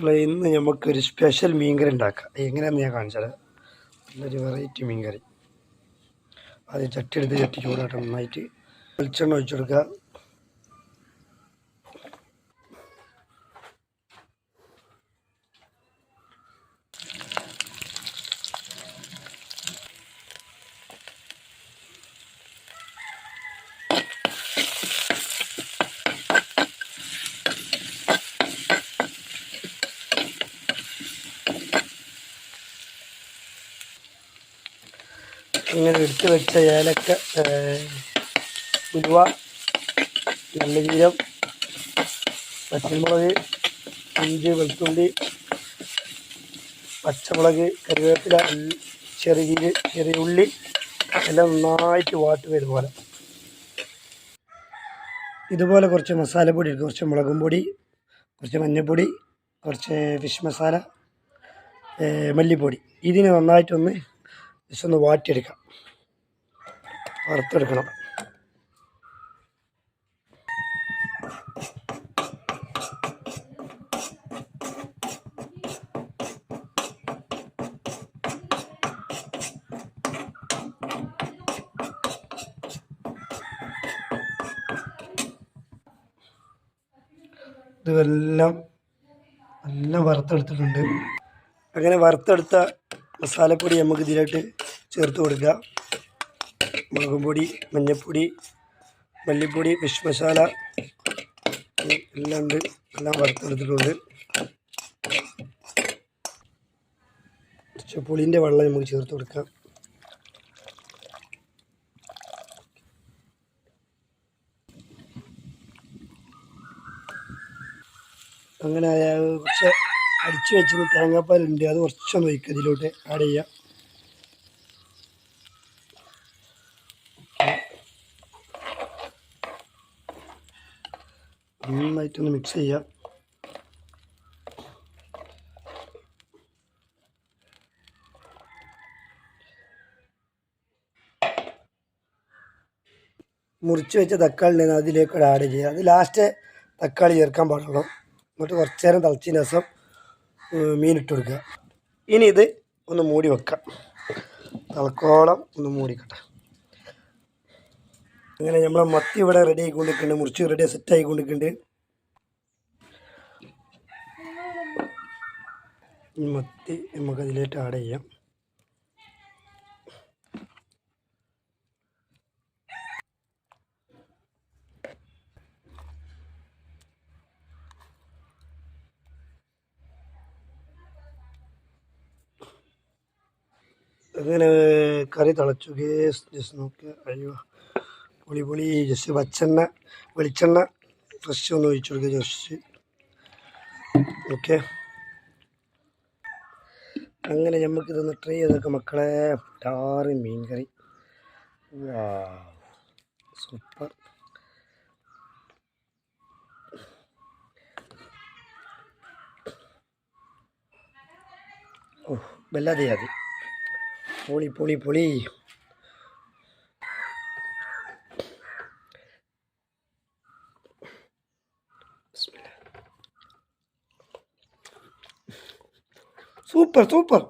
ഇന്ന് നമുക്കൊരു സ്പെഷ്യൽ മീൻകറി ഉണ്ടാക്കാം. എങ്ങനെയാണെന്ന് ഞാൻ കാണിച്ചാൽ നല്ലൊരു വെറൈറ്റി മീൻകറി. ആദ്യം ചട്ടി ചൂടാട്ടം, നന്നായിട്ട് വെളിച്ചെണ്ണ ഒഴിച്ചു കൊടുക്കുക. ഇങ്ങനെ എടുത്ത് വെച്ച ഏലക്ക, ഉലുവ, നല്ല ജീരം, പച്ചമുളക്, ഇഞ്ചി, വെളുത്തുള്ളി, പച്ചമുളക്, കറിവേപ്പില, ചെറിയ ഉള്ളി എല്ലാം നന്നായിട്ട് വാട്ടുക. ഇതുപോലെ കുറച്ച് മസാലപ്പൊടി, കുറച്ച് മുളകും പൊടി, കുറച്ച് മഞ്ഞൾപ്പൊടി, കുറച്ച് ഫിഷ് മസാല, മല്ലിപ്പൊടി. ഇതിന് നന്നായിട്ടൊന്ന് ജസ്റ്റ് ഒന്ന് വാട്ടിയെടുക്കാം, വറുത്തെടുക്കണം. ഇതെല്ലാം നല്ല വറുത്തെടുത്തിട്ടുണ്ട്. അങ്ങനെ വറുത്തെടുത്ത മസാലപ്പൊടി നമുക്ക് ഇതിലോട്ട് ചേർത്ത് കൊടുക്കുക. മുളകും പൊടി, മഞ്ഞൾപ്പൊടി, മല്ലിപ്പൊടി, ഫിഷ് മസാല എല്ലാം ഉണ്ട്. എല്ലാം വറുത്തെടുത്തിട്ടുണ്ട്. കുറച്ച് പുളിൻ്റെ വെള്ളം നമുക്ക് ചേർത്ത് കൊടുക്കാം. അങ്ങനെ കുറച്ച് അടിച്ചു വെച്ചത് തേങ്ങാപ്പാലുണ്ട്, അത് കുറച്ചൊന്ന് ഒഴിക്കുക, ഇതിലോട്ട് ആഡ് ചെയ്യാം. നന്നായിട്ടൊന്ന് മിക്സ് ചെയ്യാം. മുറിച്ച് വെച്ച തക്കാളി ഉണ്ടെങ്കിൽ അതിലേക്ക് ആഡ് ചെയ്യുക. അത് ലാസ്റ്റ് തക്കാളി ചേർക്കാൻ പാടുള്ളൂ. എന്നിട്ട് കുറച്ച് നേരം തിളച്ചതിന് ശേഷം മീനിട്ട് കൊടുക്കുക. ഇനി ഇത് ഒന്ന് മൂടി വെക്കാം, തിളക്കോളം ഒന്ന് മൂടിക്കട്ടെ. അങ്ങനെ നമ്മളെ മത്തി ഇവിടെ റെഡി ആയിക്കൊണ്ടിരിക്കുന്നുണ്ട്, മുറിച്ച് റെഡി സെറ്റ് ആയിക്കൊണ്ടിരിക്കുന്നുണ്ട്. മത്തി നമുക്ക് അതിലേക്ക് ആഡ് ചെയ്യാം. അങ്ങനെ കറി തിളച്ചു. ജസ്റ്റ് നോക്കുക. അയ്യോ പൊളി ജസ്റ്റ് വെളിച്ചെണ്ണ ഫ്രഷ് ഒന്ന് ഒഴിച്ചു കൊടുക്കുക ജസ്റ്റ്. ഓക്കെ, അങ്ങനെ നമുക്കിതൊന്ന് ട്രൈ ചെയ്തൊക്കെ മക്കളെ. ടാറ് മീൻ കറി, സൂപ്പർ. ഓ വല്ലാതെ അത് പൊളി. സൂപ്പർ.